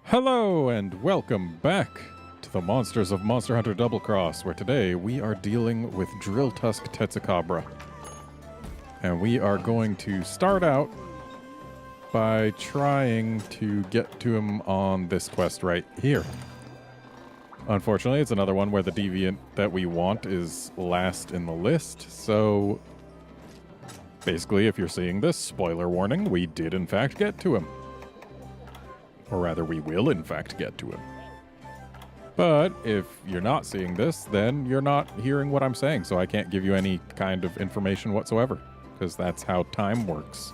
Hello and welcome back to the Monsters of Monster Hunter Double Cross, where today we are dealing with Drilltusk Tetsucabra. And we are going to start out by trying to get to him on this quest right here. Unfortunately, it's another one where the deviant that we want is last in the list, so basically, if you're seeing this, spoiler warning, we did in fact get to him. Or rather, we will in fact get to him. But if you're not seeing this, then you're not hearing what I'm saying, so I can't give you any kind of information whatsoever, because that's how time works.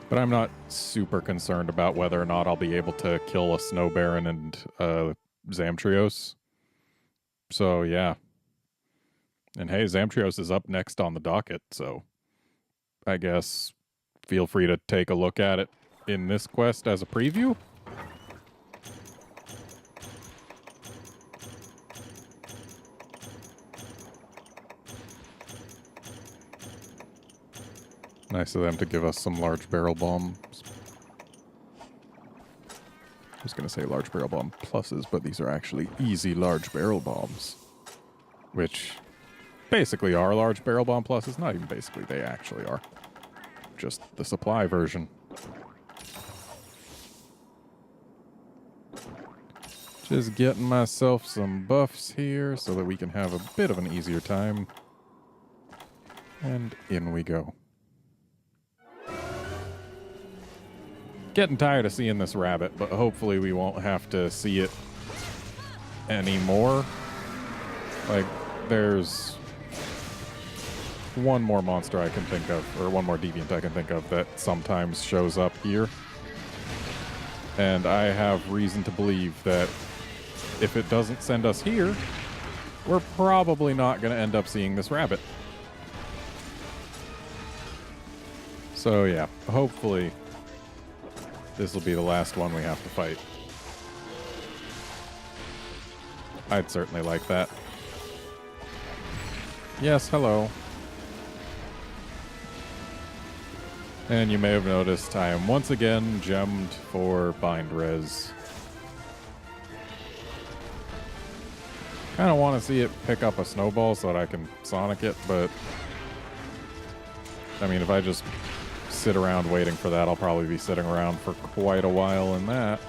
But I'm not super concerned about whether or not I'll be able to kill a Snow Baron and Zamtrios. So, yeah. And hey, Zamtrios is up next on the docket, so I guess feel free to take a look at it in this quest as a preview. Nice of them to give us some large barrel bombs. I was going to say large barrel bomb pluses, but these are actually easy large barrel bombs. Which basically are large barrel bomb pluses. Not even basically, they actually are. Just the supply version. Just getting myself some buffs here so that we can have a bit of an easier time. And in we go. Getting tired of seeing this rabbit, but hopefully we won't have to see it anymore. Like, there's one more monster I can think of, or one more deviant I can think of that sometimes shows up here. And I have reason to believe that if it doesn't send us here, we're probably not going to end up seeing this rabbit. So yeah, hopefully this will be the last one we have to fight. I'd certainly like that. Yes, hello. And you may have noticed I am once again gemmed for bind res. Kind of want to see it pick up a snowball so that I can sonic it, but I mean, if I just sit around waiting for that, I'll probably be sitting around for quite a while, and that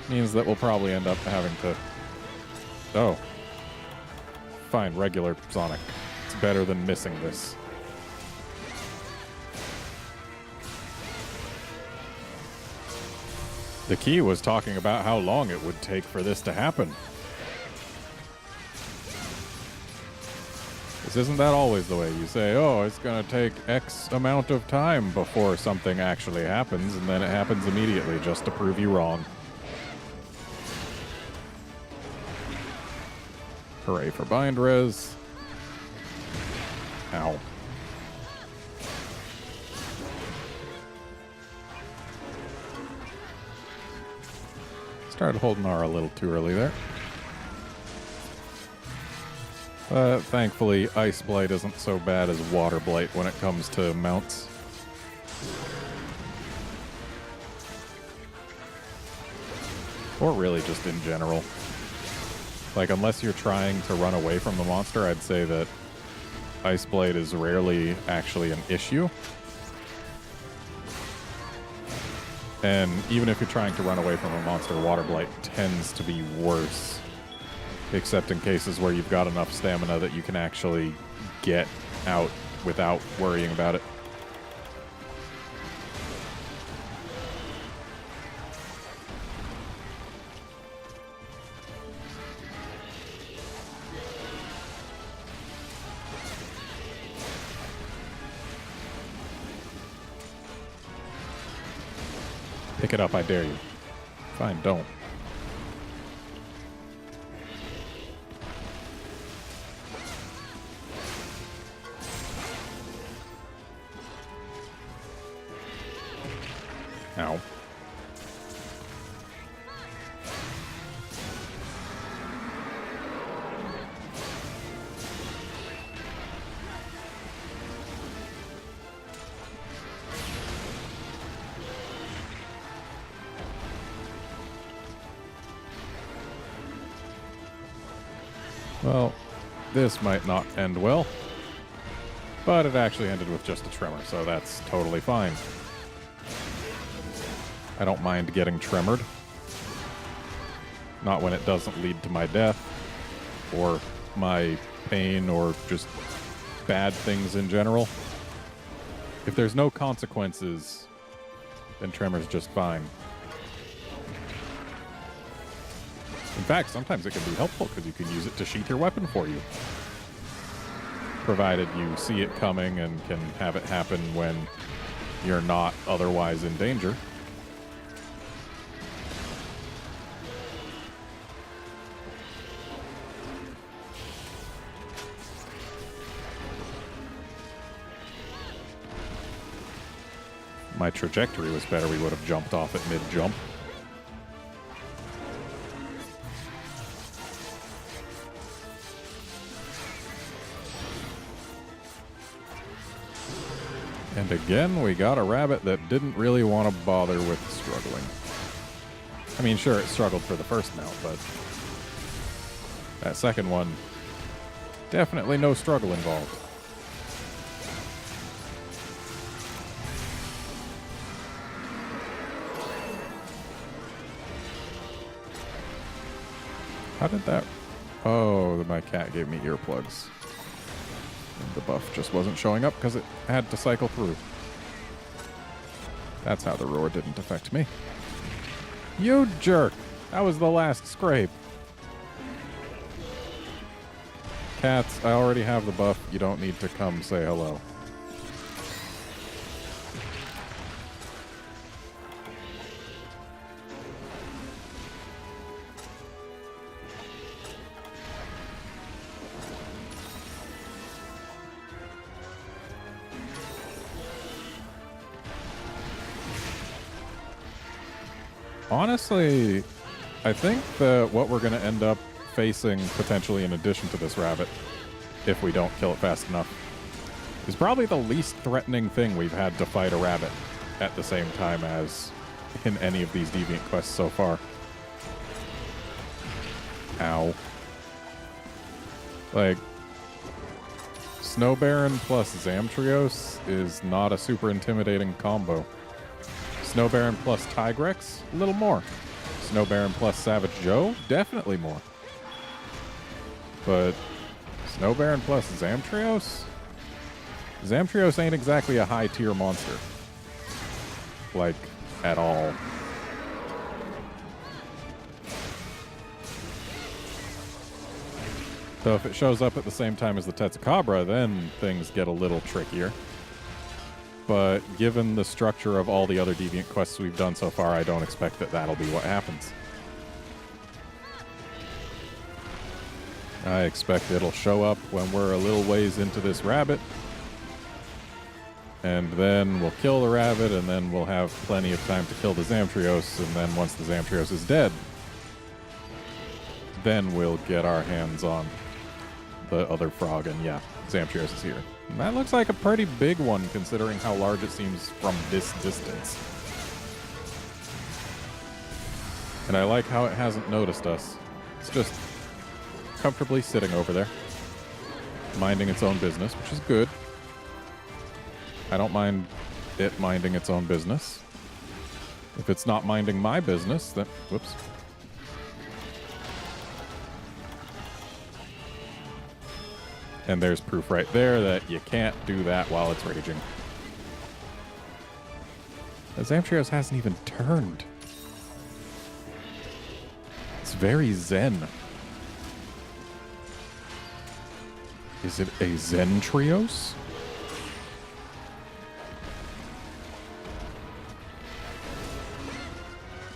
means that we'll probably end up having to... Oh. Fine, regular Sonic. It's better than missing this. The key was talking about how long it would take for this to happen. Isn't that always the way? You say, oh, it's going to take X amount of time before something actually happens, and then it happens immediately just to prove you wrong. Hooray for bind res. Ow. Started holding R a little too early there. Thankfully, Ice Blight isn't so bad as Water Blight when it comes to mounts. Or really just in general. Like, unless you're trying to run away from the monster, I'd say that Ice Blight is rarely actually an issue. And even if you're trying to run away from a monster, Water Blight tends to be worse. Except in cases where you've got enough stamina that you can actually get out without worrying about it. Pick it up, I dare you. Fine, don't. Ow. Well, this might not end well. But it actually ended with just a tremor, so that's totally fine. I don't mind getting tremored. Not when it doesn't lead to my death, or my pain, or just bad things in general. If there's no consequences, then tremor's just fine. In fact, sometimes it can be helpful because you can use it to sheath your weapon for you. Provided you see it coming and can have it happen when you're not otherwise in danger. My trajectory was better, we would have jumped off at mid-jump. And again, we got a rabbit that didn't really want to bother with struggling. I mean, sure, it struggled for the first mount, but that second one, definitely no struggle involved. How did that... Oh, my cat gave me earplugs. And the buff just wasn't showing up because it had to cycle through. That's how the roar didn't affect me. You jerk! That was the last scrape. Cats, I already have the buff. You don't need to come say hello. Honestly, I think that what we're going to end up facing potentially in addition to this rabbit, if we don't kill it fast enough, is probably the least threatening thing we've had to fight a rabbit at the same time as in any of these deviant quests so far. Ow. Like, Snow Baron plus Zamtrios is not a super intimidating combo. Snow Baron plus Tigrex, a little more. Snow Baron plus Savage Joe, definitely more. But Snow Baron plus Zamtrios? Zamtrios ain't exactly a high-tier monster. Like, at all. So if it shows up at the same time as the Tetsucabra, then things get a little trickier. But given the structure of all the other deviant quests we've done so far, I don't expect that that'll be what happens. I expect it'll show up when we're a little ways into this rabbit. And then we'll kill the rabbit, and then we'll have plenty of time to kill the Zamtrios, and then once the Zamtrios is dead, then we'll get our hands on the other frog, and yeah, Zamtrios is here. And that looks like a pretty big one, considering how large it seems from this distance. And I like how it hasn't noticed us. It's just comfortably sitting over there, minding its own business, which is good. I don't mind it minding its own business. If it's not minding my business, then... Whoops. And there's proof right there that you can't do that while it's raging. The Zamtrios hasn't even turned. It's very zen. Is it a Zentrios?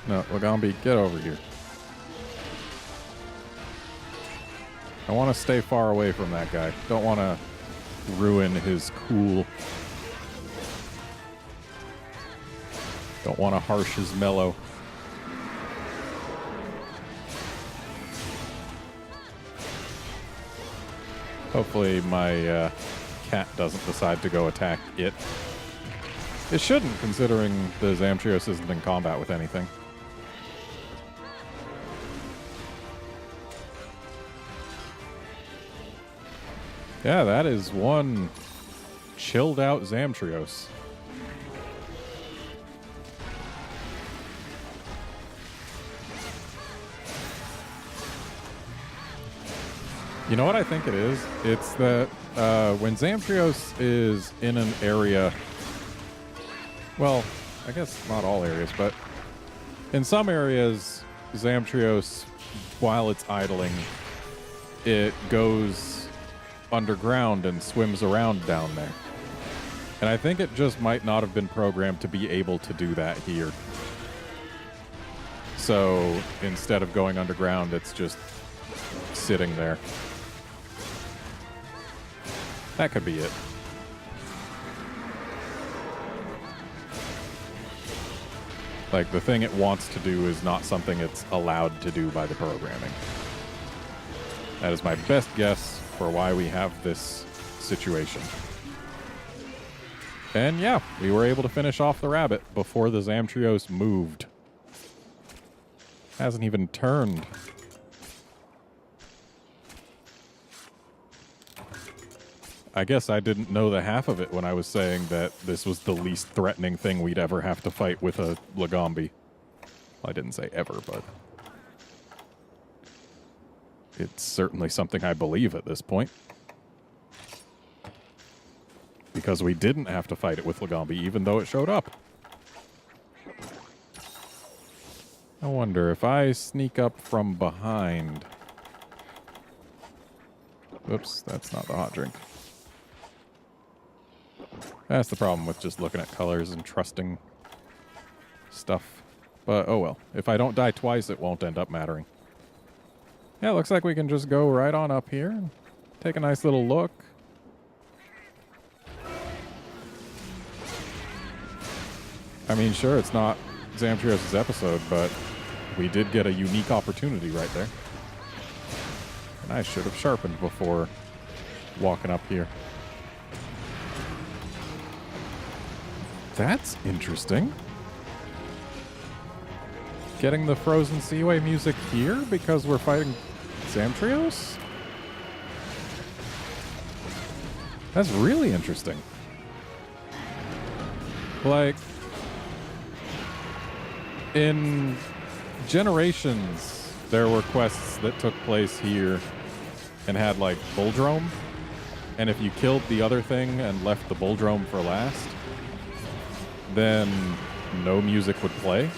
No, Lagambi, get over here. I want to stay far away from that guy. Don't want to ruin his cool. Don't want to harsh his mellow. Hopefully my cat doesn't decide to go attack it. It shouldn't, considering the Zamtrios isn't in combat with anything. Yeah, that is one chilled out Zamtrios. You know what I think it is? It's that when Zamtrios is in an area, well, I guess not all areas, but in some areas, Zamtrios, while it's idling, it goes underground and swims around down there. And I think it just might not have been programmed to be able to do that here. So instead of going underground, it's just sitting there. That could be it. Like, the thing it wants to do is not something it's allowed to do by the programming. That is my best guess for why we have this situation. And yeah, we were able to finish off the rabbit before the Zamtrios moved. Hasn't even turned. I guess I didn't know the half of it when I was saying that this was the least threatening thing we'd ever have to fight with a Lagombi. Well, I didn't say ever, but it's certainly something I believe at this point. Because we didn't have to fight it with Lagombi, even though it showed up. I wonder if I sneak up from behind. Oops, that's not the hot drink. That's the problem with just looking at colors and trusting stuff. But, oh well. If I don't die twice, it won't end up mattering. Yeah, looks like we can just go right on up here and take a nice little look. I mean, sure, it's not Zamtrios' episode, but we did get a unique opportunity right there. And I should have sharpened before walking up here. That's interesting. Getting the Frozen Seaway music here because we're fighting Zamtrios? That's really interesting. Like, in Generations, there were quests that took place here and had, like, Bulldrome. And if you killed the other thing and left the Bulldrome for last, then no music would play.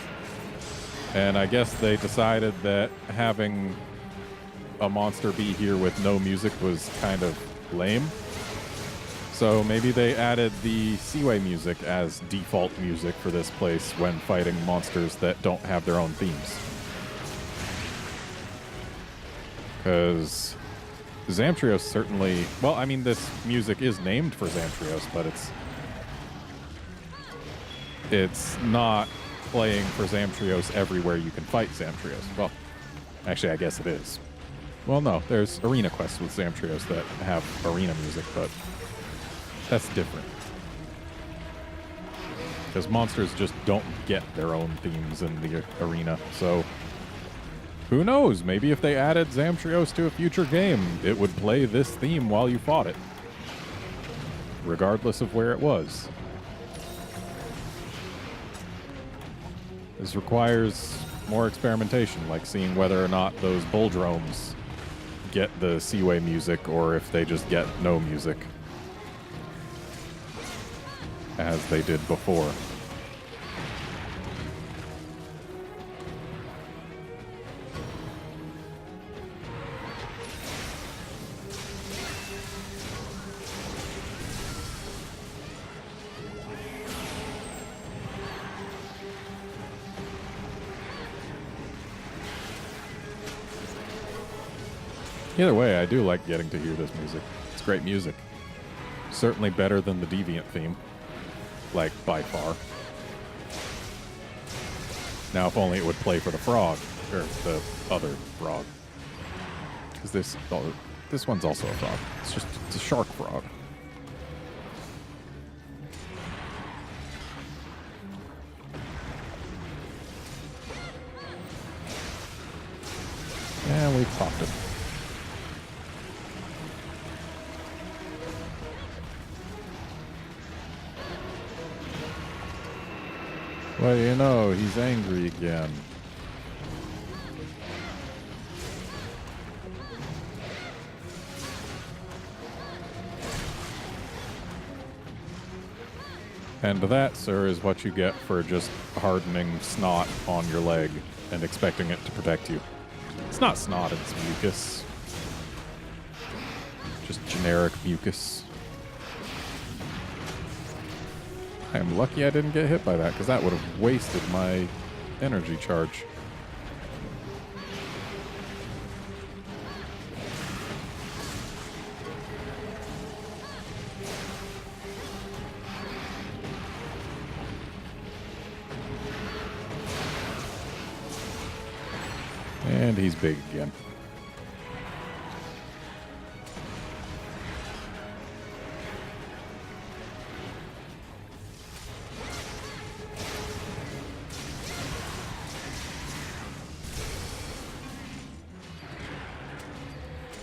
And I guess they decided that having a monster be here with no music was kind of lame. So maybe they added the Seaway music as default music for this place when fighting monsters that don't have their own themes. Because Zamtrios certainly... Well, I mean, this music is named for Zamtrios, but it's not playing for Zamtrios everywhere you can fight Zamtrios. Well, actually, I guess it is. Well, no, there's arena quests with Zamtrios that have arena music, but that's different. Because monsters just don't get their own themes in the arena, so who knows? Maybe if they added Zamtrios to a future game, it would play this theme while you fought it, regardless of where it was. This requires more experimentation, like seeing whether or not those Bulldromes get the Seaway music or if they just get no music, as they did before. Either way, I do like getting to hear this music. It's great music. Certainly better than the Deviant theme. Like, by far. Now, if only it would play for the frog. Or the other frog. Because this one's also a frog. It's a shark frog. And we popped it. Well, you know, he's angry again. And that, sir, is what you get for just hardening snot on your leg and expecting it to protect you. It's not snot, it's mucus. Just generic mucus. I am lucky I didn't get hit by that, because that would have wasted my energy charge. And he's big again.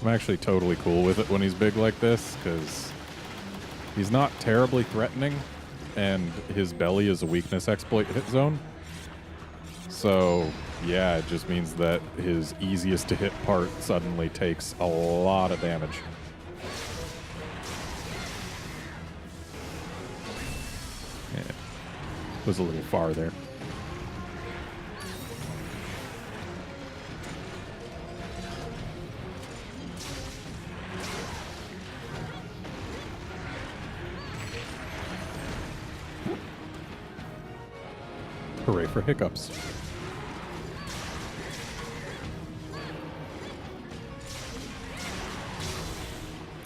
I'm actually totally cool with it when he's big like this, because he's not terribly threatening, and his belly is a weakness exploit hit zone. So, yeah, it just means that his easiest to hit part suddenly takes a lot of damage. Yeah, was a little far there. Hooray for hiccups.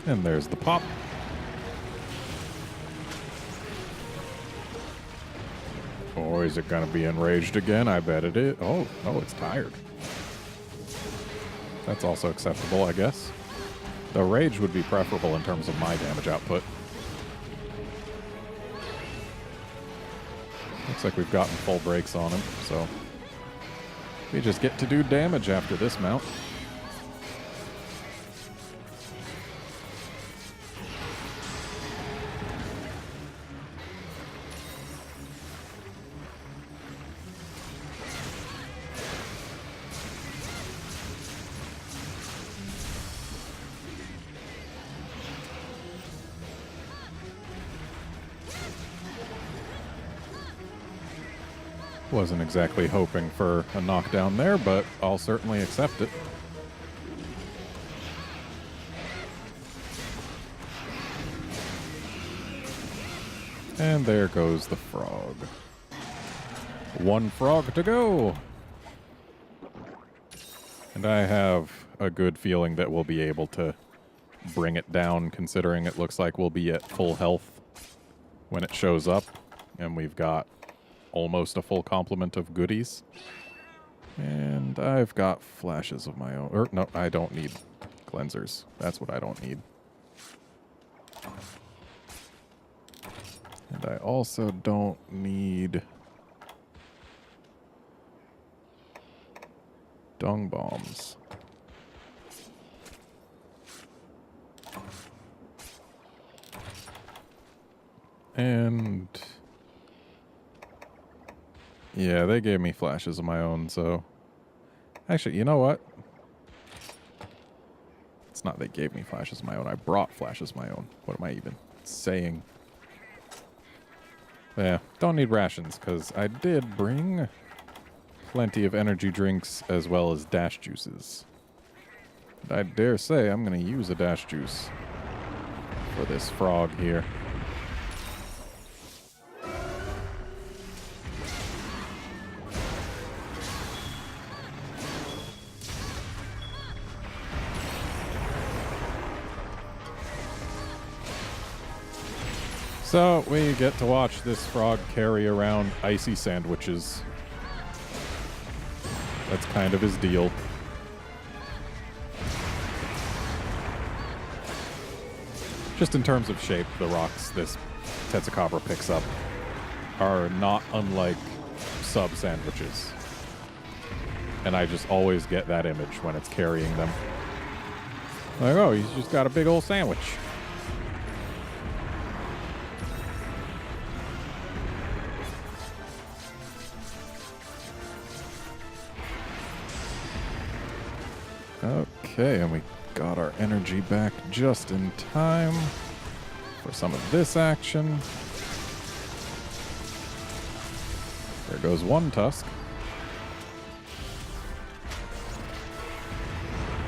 And there's the pop. Oh, is it going to be enraged again? I bet it is. Oh, it's tired. That's also acceptable, I guess. The rage would be preferable in terms of my damage output. Looks like we've gotten full brakes on him, so we just get to do damage after this mount. Wasn't exactly hoping for a knockdown there, but I'll certainly accept it. And there goes the frog. One frog to go! And I have a good feeling that we'll be able to bring it down, considering it looks like we'll be at full health when it shows up. And we've got almost a full complement of goodies. And I've got flashes of my own. Or, no, I don't need cleansers. That's what I don't need. And I also don't need dung bombs. And yeah, they gave me flashes of my own, so actually, you know what? It's not they gave me flashes of my own. I brought flashes of my own. What am I even saying? Yeah, don't need rations, because I did bring plenty of energy drinks as well as dash juices. And I dare say I'm going to use a dash juice for this frog here. So, we get to watch this frog carry around icy sandwiches. That's kind of his deal. Just in terms of shape, the rocks this Tetsucabra picks up are not unlike sub-sandwiches. And I just always get that image when it's carrying them. Like, oh, he's just got a big old sandwich. Okay, and we got our energy back just in time for some of this action. There goes one tusk.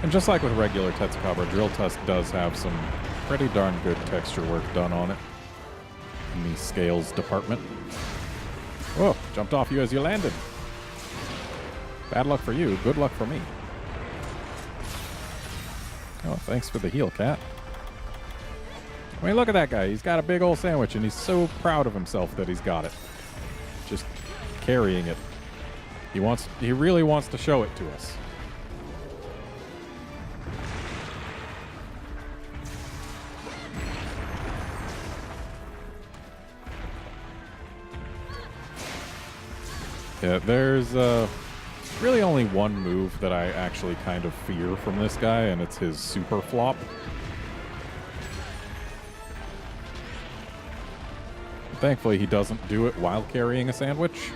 And just like with regular Tetsucabra, Drilltusk does have some pretty darn good texture work done on it in the scales department. Whoa, jumped off you as you landed. Bad luck for you, good luck for me. Oh, thanks for the heal, cat. I mean, look at that guy. He's got a big old sandwich, and he's so proud of himself that he's got it. Just carrying it. He really wants to show it to us. Yeah, there's really only one move that I actually kind of fear from this guy, and it's his super flop. Thankfully, he doesn't do it while carrying a sandwich.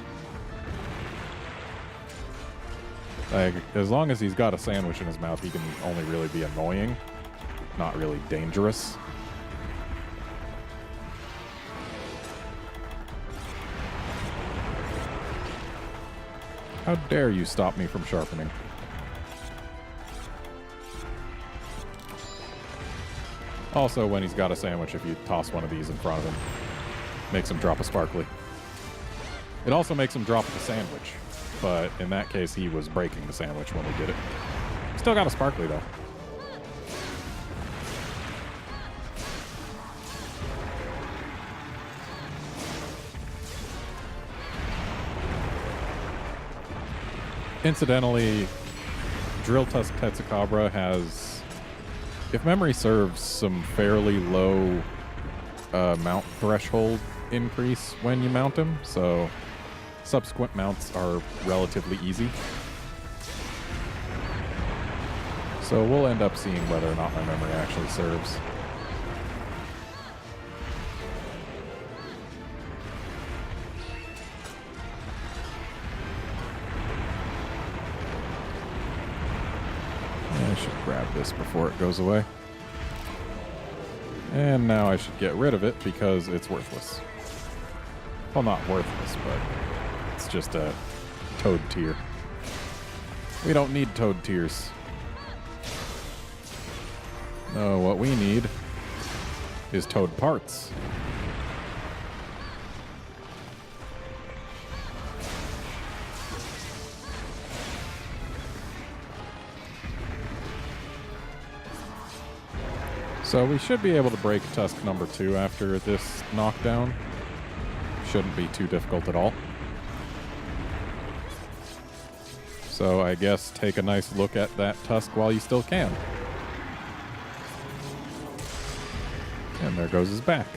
Like, as long as he's got a sandwich in his mouth, he can only really be annoying, not really dangerous. How dare you stop me from sharpening? Also, when he's got a sandwich, if you toss one of these in front of him, makes him drop a sparkly. It also makes him drop the sandwich, but in that case, he was breaking the sandwich when he did it. Still got a sparkly, though. Incidentally, Drilltusk Tetsucabra has, if memory serves, some fairly low mount threshold increase when you mount him, so subsequent mounts are relatively easy. So we'll end up seeing whether or not my memory actually serves. I should grab this before it goes away. And now I should get rid of it because it's worthless. Well, not worthless, but it's just a toad tier. We don't need toad tiers. No, what we need is toad parts. So we should be able to break Tusk number 2 after this knockdown. Shouldn't be too difficult at all. So I guess take a nice look at that Tusk while you still can. And there goes his back.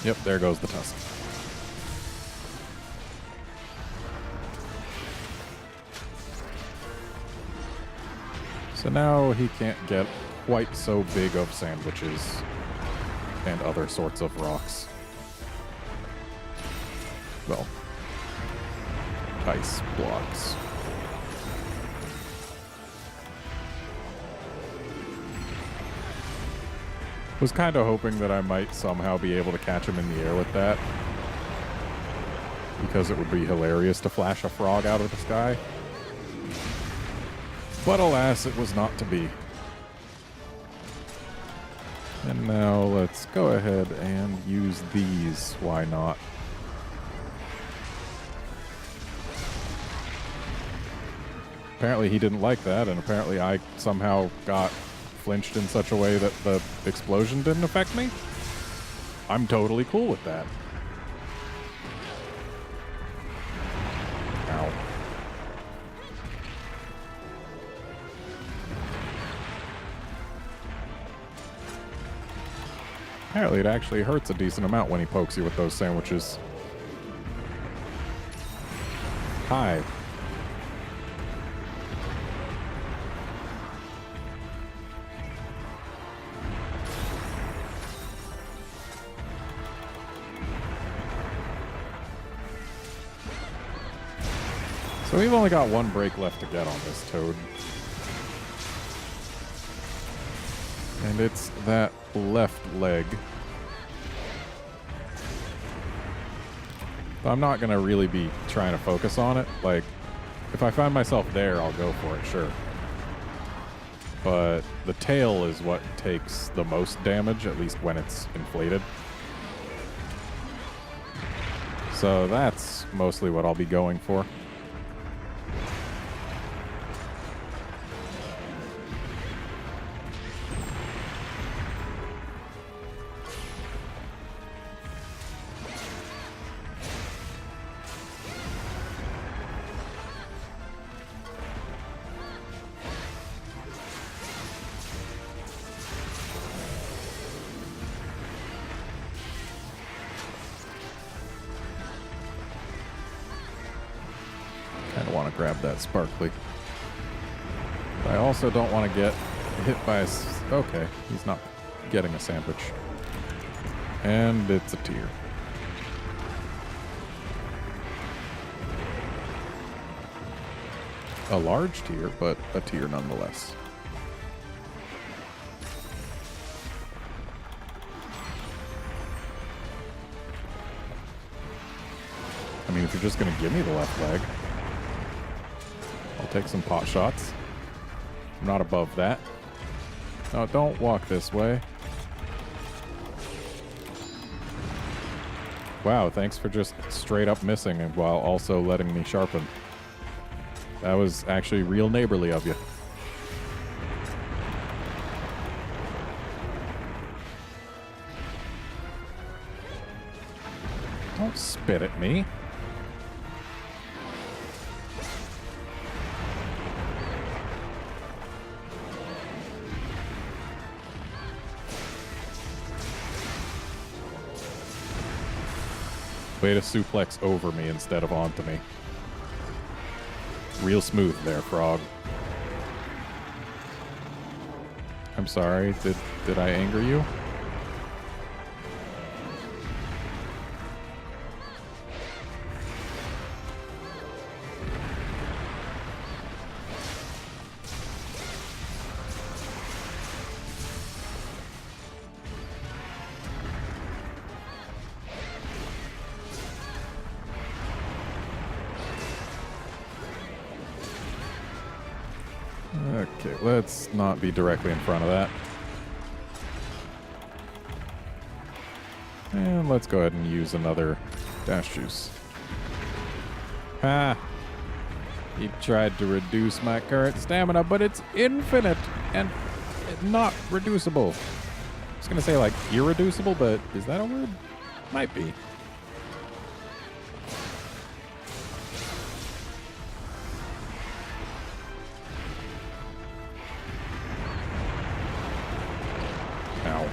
Yep, there goes the Tusk. So now he can't get quite so big of sandwiches and other sorts of rocks. Well, ice blocks. Was kind of hoping that I might somehow be able to catch him in the air with that, because it would be hilarious to flash a frog out of the sky. But alas, it was not to be. And now let's go ahead and use these. Why not? Apparently he didn't like that, and apparently I somehow got flinched in such a way that the explosion didn't affect me. I'm totally cool with that. Ow. Apparently it actually hurts a decent amount when he pokes you with those sandwiches. Hi. So we've only got one break left to get on this toad. And it's that left leg. I'm not going to really be trying to focus on it. Like, if I find myself there, I'll go for it, sure. But the tail is what takes the most damage, at least when it's inflated. So that's mostly what I'll be going for. Kind of want to grab that sparkly. But I also don't want to get hit by a... Okay, he's not getting a sandwich. And it's a tier. A large tier, but a tier nonetheless. I mean, if you're just going to give me the left leg, I'll take some pot shots. I'm not above that. No, don't walk this way. Wow, thanks for just straight up missing while also letting me sharpen. That was actually real neighborly of you. Don't spit at me. Way to suplex over me instead of onto me. Real smooth there, frog. I'm sorry, did I anger you? Okay, let's not be directly in front of that. And let's go ahead and use another dash juice. Ha! He tried to reduce my current stamina, but it's infinite and not reducible. I was gonna say like irreducible, but is that a word? Might be. Ow.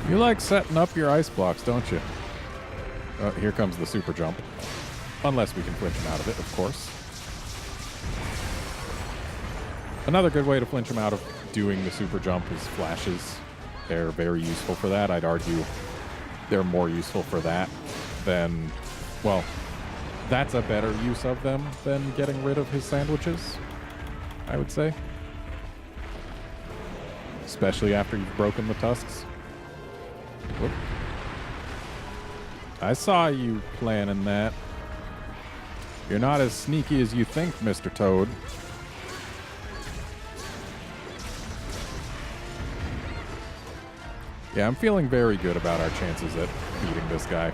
You like setting up your ice blocks, don't you? Here comes the super jump. Unless we can flinch him out of it, of course. Another good way to flinch him out of doing the super jump is flashes. They're very useful for that. I'd argue they're more useful for that than... Well, that's a better use of them than getting rid of his sandwiches, I would say. Especially after you've broken the tusks. Whoop. I saw you planning that. You're not as sneaky as you think, Mr. Toad. Yeah, I'm feeling very good about our chances at beating this guy.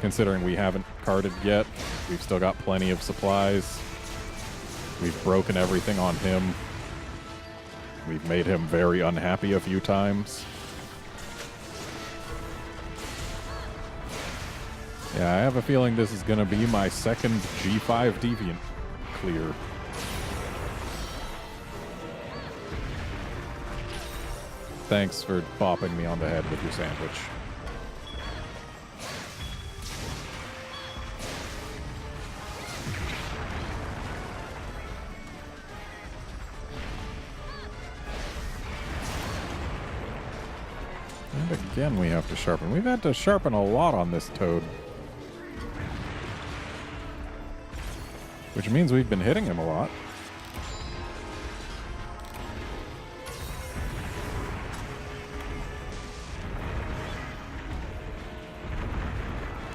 Considering we haven't carded yet, we've still got plenty of supplies. We've broken everything on him. We've made him very unhappy a few times. Yeah, I have a feeling this is going to be my second G5 Deviant clear. Thanks for bopping me on the head with your sandwich. And again, we have to sharpen. We've had to sharpen a lot on this toad. Which means we've been hitting him a lot.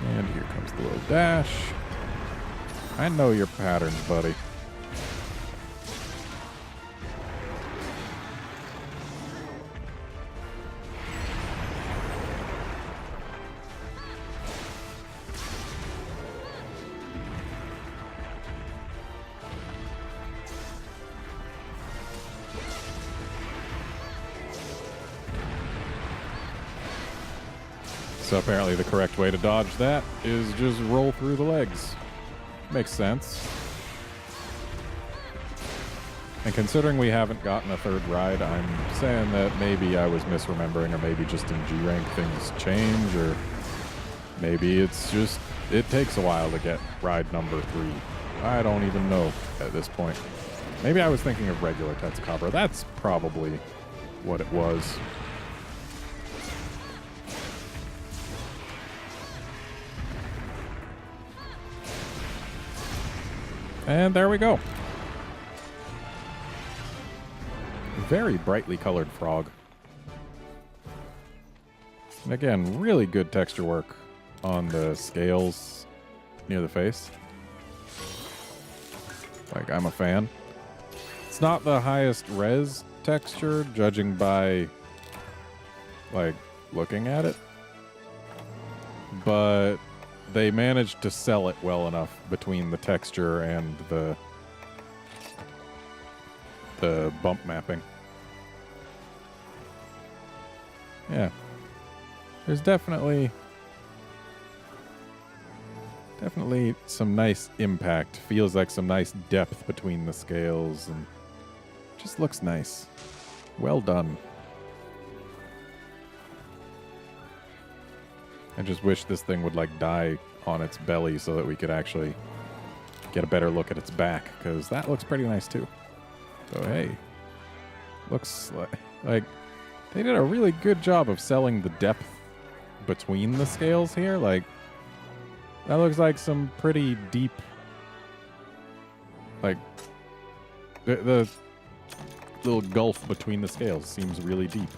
And here comes the little dash. I know your patterns, buddy. So apparently the correct way to dodge that is just roll through the legs. Makes sense. And considering we haven't gotten a third ride, I'm saying that maybe I was misremembering, or maybe just in G-Rank things change, or maybe it's just, it takes a while to get ride number 3. I don't even know at this point. Maybe I was thinking of regular Tetsucabra. That's probably what it was. And there we go. Very brightly colored frog. And again, really good texture work on the scales near the face. Like, I'm a fan. It's not the highest res texture, judging by, like, looking at it. But they managed to sell it well enough between the texture and the bump mapping. Yeah. There's definitely some nice impact. Feels like some nice depth between the scales, and just looks nice. Well done. I just wish this thing would, like, die on its belly so that we could actually get a better look at its back, because that looks pretty nice too. So, hey. Looks like they did a really good job of selling the depth between the scales here. Like, that looks like some pretty deep, like, the little gulf between the scales seems really deep.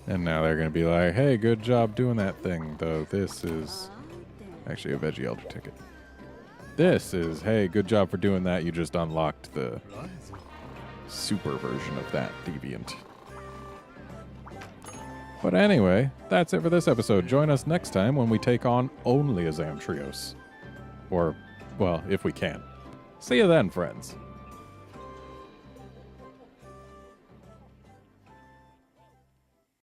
And now they're going to be like, hey, good job doing that thing, though this is actually a Veggie Elder ticket. This is, hey, good job for doing that. You just unlocked the super version of that deviant. But anyway, that's it for this episode. Join us next time when we take on only a Zamtrios. Or, well, if we can. See you then, friends.